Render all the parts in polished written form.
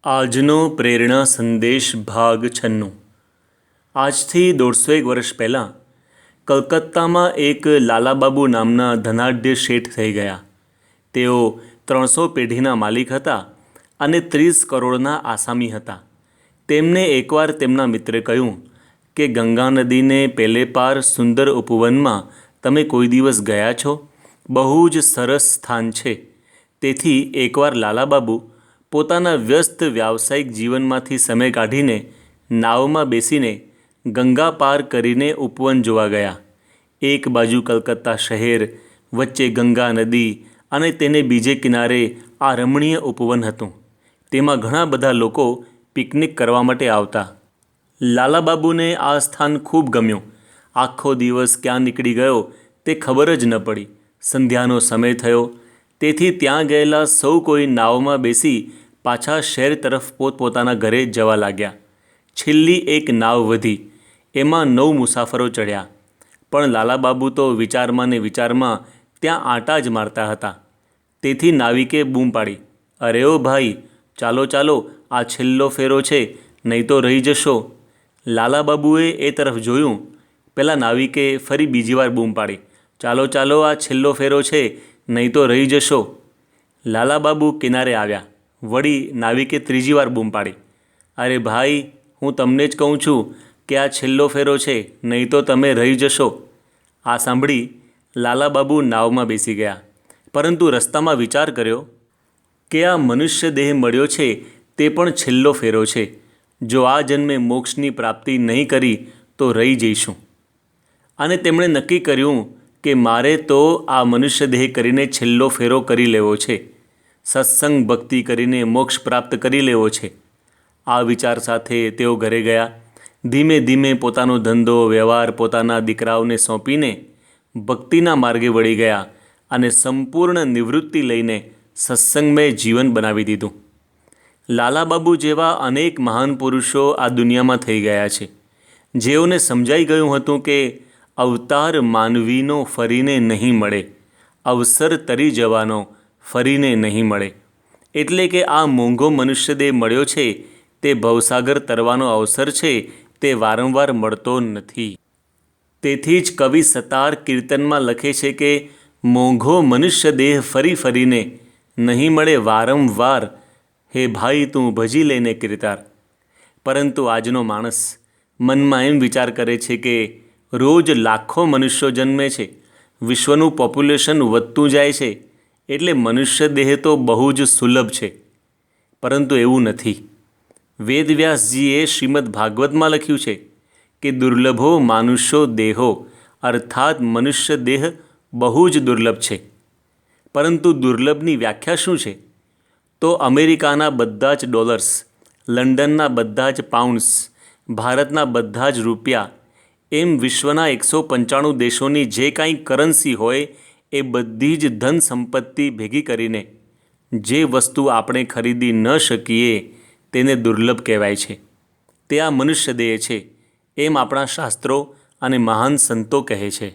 આજનો પ્રેરણા સંદેશ ભાગ 96। આજથી 150 વર્ષ પહેલાં કલકત્તામાં એક લાલાબાબુ નામના ધનાઢ્ય શેઠ થઈ ગયા। તેઓ 300 પેઢીના માલિક હતા અને 30 કરોડના આસામી હતા। તેમને એકવાર તેમના મિત્રે કહ્યું કે ગંગા નદીને પેલે પાર સુંદર ઉપવનમાં તમે કોઈ દિવસ ગયા છો? બહુ જ સરસ સ્થાન છે। તેથી એકવાર લાલાબાબુ પોતાના વ્યસ્ત વ્યાવસાયિક જીવનમાંથી સમય કાઢીને નાવમાં બેસીને ગંગા પાર કરીને ઉપવન જોવા ગયા। એક બાજુ કલકત્તા શહેર, વચ્ચે ગંગા નદી અને તેને બીજે કિનારે આ રમણીય ઉપવન હતું। તેમાં ઘણા બધા લોકો પિકનિક કરવા માટે આવતા। લાલાબાબુને આ સ્થાન ખૂબ ગમ્યું। આખો દિવસ ક્યાં નીકળી ગયો તે ખબર જ ન પડી। સંધ્યાનો સમય થયો, તેથી ત્યાં ગયેલા સૌ કોઈ નાવમાં બેસી પાછા શહેર તરફ પોતપોતાના ઘરે જવા લાગ્યા। છેલ્લી એક નાવ વધી, એમાં 9 મુસાફરો ચડ્યા, પણ લાલાબાબુ તો વિચારમાં ને વિચારમાં ત્યાં આંટા જ મારતા હતા। તેથી નાવિકે બૂમ પાડી, અરે ઓ ભાઈ, ચાલો ચાલો, આ છેલ્લો ફેરો છે, નહીં તો રહી જશો। લાલાબાબુએ એ તરફ જોયું। પેલા નાવિકે ફરી બીજી વાર બૂમ પાડી, ચાલો ચાલો, આ છેલ્લો ફેરો છે, નહીં તો રહી જશો। લાલાબાબુ કિનારે આવ્યા। વળી નાવિકે ત્રીજી વાર બૂમ પાડી, અરે ભાઈ, હું તમને જ કહું છું કે આ છેલ્લો ફેરો છે, નહીં તો તમે રહી જશો। આ સાંભળી લાલાબાબુ નાવમાં બેસી ગયા, પરંતુ રસ્તામાં વિચાર કર્યો કે આ મનુષ્ય દેહ મળ્યો છે તે પણ છેલ્લો ફેરો છે। જો આ જન્મે મોક્ષની પ્રાપ્તિ નહીં કરી તો રહી જઈશું। અને તેમણે નક્કી કર્યું કે મારે તો આ મનુષ્ય દેહ કરીને છેલ્લો ફેરો કરી લેવો છે। સત્સંગ ભક્તિ કરીને મોક્ષ પ્રાપ્ત કરી લેવો છે। આ વિચાર સાથે તેઓ ઘરે ગયા। ધીમે ધીમે પોતાનો ધંધો વ્યવહાર પોતાના દીકરાઓને સોંપીને ભક્તિના માર્ગે વળી ગયા અને સંપૂર્ણ નિવૃત્તિ લઈને સત્સંગમય જીવન બનાવી દીધું। લાલાબાબુ જેવા અનેક મહાન પુરુષો આ દુનિયામાં થઈ ગયા છે, જેઓને સમજાઈ ગયું હતું કે અવતાર માનવીનો ફરીને નહીં મળે, અવસર તરી જવાનો ફરીને નહીં મળે। એટલે કે આ મોંઘો મનુષ્યદેહ મળ્યો છે તે ભવસાગર તરવાનો અવસર છે, તે વારંવાર મળતો નથી। તેથી જ કવિ સતાર કીર્તનમાં લખે છે કે મોંઘો મનુષ્યદેહ ફરી ફરીને નહીં મળે વારંવાર, હે ભાઈ તું ભજી લેને કીર્તાર। પરંતુ આજનો માણસ મનમાં એમ વિચાર કરે છે કે રોજ લાખો મનુષ્યો જન્મે છે, વિશ્વનું પોપ્યુલેશન વધતું જાય છે, એટલે મનુષ્ય દેહ તો બહુ જ સુલભ છે। પરંતુ એવું નથી। વેદવ્યાસજીએ શ્રીમદ ભાગવતમાં લખ્યું છે કે દુર્લભો માનુષ્યો દેહો, અર્થાત મનુષ્ય દેહ બહુ જ દુર્લભ છે। પરંતુ દુર્લભની વ્યાખ્યા શું છે? તો અમેરિકાના બધા જ ડોલર્સ, લંડનના બધા જ પાઉન્ડ્સ, ભારતના બધા જ રૂપિયા, એમ વિશ્વના 195 દેશોની જે કાંઈ કરન્સી હોય એ બધી જ ધન સંપત્તિ ભેગી કરીને જે વસ્તુ આપણે ખરીદી ન શકીએ તેને દુર્લભ કહેવાય છે। તે આ મનુષ્ય દેહ છે, એમ આપણા શાસ્ત્રો અને મહાન સંતો કહે છે।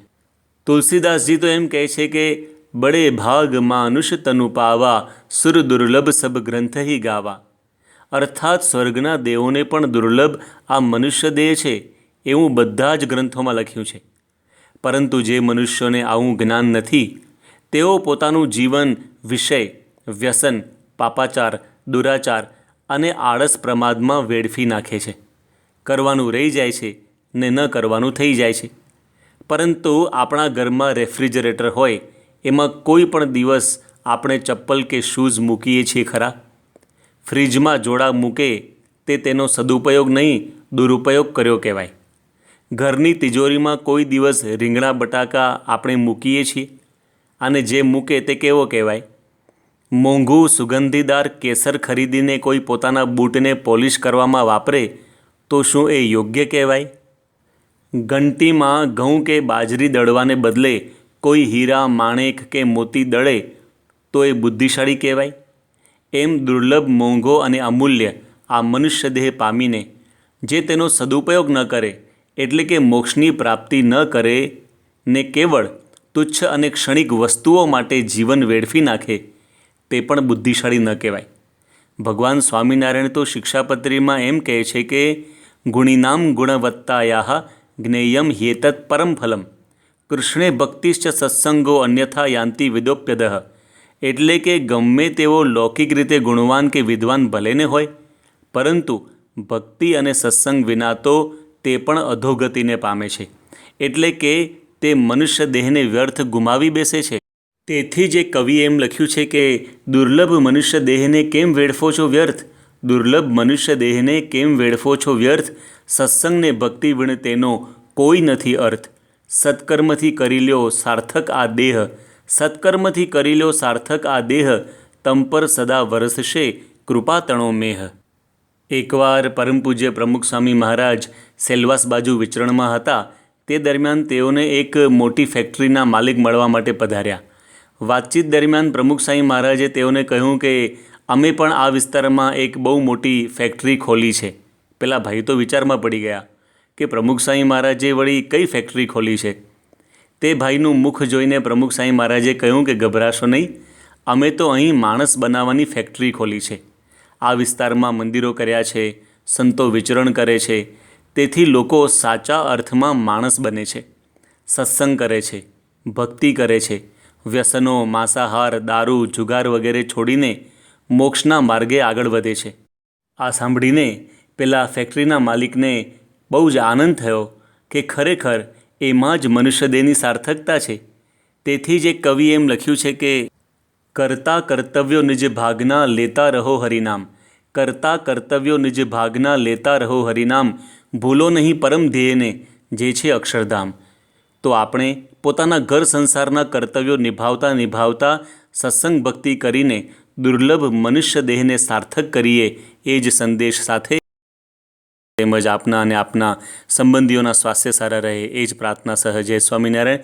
તુલસીદાસજી તો એમ કહે છે કે બડે ભાગ માનુષ તનુ પાવા, સુર દુર્લભ સબ ગ્રંથ હી ગાવા। અર્થાત સ્વર્ગના દેવોને પણ દુર્લભ આ મનુષ્ય દેહ છે એવું બધા જ ગ્રંથોમાં લખ્યું છે। પરંતુ જે મનુષ્યોને આવું જ્ઞાન નથી, તેઓ પોતાનું જીવન વિષય, વ્યસન, પાપાચાર, દુરાચાર અને આળસ પ્રમાદમાં વેડફી નાખે છે। કરવાનું રહી જાય છે ને ન કરવાનું થઈ જાય છે। પરંતુ આપણા ઘરમાં રેફ્રિજરેટર હોય, એમાં કોઈ પણ દિવસ આપણે ચપ્પલ કે શૂઝ મૂકીએ છીએ ખરા? ફ્રિજમાં જોડા મૂકે તે તેનો સદુપયોગ નહીં, દુરુપયોગ કર્યો કહેવાય। ઘરની તિજોરીમાં કોઈ દિવસ રીંગણા બટાકા આપણે મૂકીએ છીએ, અને જે મૂકે તે કેવો કહેવાય? મોંઘું સુગંધીદાર કેસર ખરીદીને કોઈ પોતાના બૂટને પોલિશ કરવામાં વાપરે તો શું એ યોગ્ય કહેવાય? ઘંટીમાં ઘઉં કે બાજરી દળવાને બદલે કોઈ હીરા, માણેક કે મોતી દળે તો એ બુદ્ધિશાળી કહેવાય? એમ દુર્લભ, મોંઘો અને અમૂલ્ય આ મનુષ્ય દેહ પામીને જે તેનો સદુપયોગ ન કરે, એટલે કે મોક્ષની પ્રાપ્તિ ન કરે ને કેવળ તુચ્છ અને ક્ષણિક વસ્તુઓ માટે જીવન વેડફી નાખે, તે પણ બુદ્ધિશાળી ન કહેવાય। ભગવાન સ્વામિનારાયણ તો શિક્ષાપત્રીમાં એમ કહે છે કે ગુણીનામ ગુણવત્તાયાહ જ્ઞેયમ હેતત પરમ ફલમ કૃષ્ણે ભક્તિશ્ચ સત્સંગો અન્યથા યાંતિ વિદોપ્યદઃ. એટલે કે ગમે તેવો લૌકિક રીતે ગુણવાન કે વિદ્વાન ભલે ને હોય, પરંતુ ભક્તિ અને સત્સંગ વિના તો તે પણ અધોગતિને પામે છે. એટલે કે તે મનુષ્ય દેહને વ્યર્થ ગુમાવી બેસે છે. તેથી જ એક કવિએ એમ લખ્યું છે કે દુર્લભ મનુષ્ય દેહને કેમ વેડફો છો વ્યર્થ, દુર્લભ મનુષ્ય દેહને કેમ વેડફો છો વ્યર્થ, સત્સંગને ભક્તિ વિણ તેનો કોઈ નથી અર્થ. સત્કર્મથી કરી લ્યો સાર્થક આ દેહ, સત્કર્મથી કરી લ્યો સાર્થક આ દેહ, તમ પર સદા વરસશે કૃપા તણો મેહ. એકવાર પરમ પૂજ્ય પ્રમુખ સ્વામી મહારાજ સેલવાસ બાજુ વિચરણમાં હતા. તે દરમિયાન તેઓને એક મોટી ફેક્ટરીના માલિક મળવા માટે પધાર્યા. વાતચીત દરમિયાન પ્રમુખ સ્વામી મહારાજે તેઓને કહ્યું કે અમે પણ આ વિસ્તારમાં એક બહુ મોટી ફેક્ટરી ખોલી છે. પેલા ભાઈ તો વિચારમાં પડી ગયા કે પ્રમુખ સ્વામી મહારાજે વળી કઈ ફેક્ટરી ખોલી છે. તે ભાઈનું મુખ જોઈને પ્રમુખ સ્વામી મહારાજે કહ્યું કે ગભરાશો નહીં, અમે તો અહીં માણસ બનાવવાની ફેક્ટરી ખોલી છે. આ વિસ્તારમાં મંદિરો કર્યા છે, સંતો વિચરણ કરે છે, તેથી લોકો સાચા અર્થમાં માણસ બને છે, સત્સંગ કરે છે, ભક્તિ કરે છે, વ્યસનો, માંસાહાર, દારૂ, જુગાર વગેરે છોડીને મોક્ષના માર્ગે આગળ વધે છે. આ સાંભળીને પેલા ફેક્ટરીના માલિકને બહુ જ આનંદ થયો કે ખરેખર એમાં જ મનુષ્યદેહની સાર્થકતા છે. તેથી જ એક કવિએ એમ લખ્યું છે કે કરતા કર્તવ્યો નિજ ભાગના લેતા રહો હરિનામ, કરતા કર્તવ્યો નિજ ભાગના લેતા રહો હરિનામ, ભૂલો નહીં પરમ ધ્યેયને જે છે અક્ષરધામ. તો આપણે પોતાના ઘર સંસારના કર્તવ્યો નિભાવતા નિભાવતા સત્સંગ ભક્તિ કરીને દુર્લભ મનુષ્ય દેહને સાર્થક કરીએ એ જ સંદેશ સાથે, તેમજ આપના અને આપના સંબંધીઓના સ્વાસ્થ્ય સારા રહે એ જ પ્રાર્થના સહ. જય સ્વામિનારાયણ.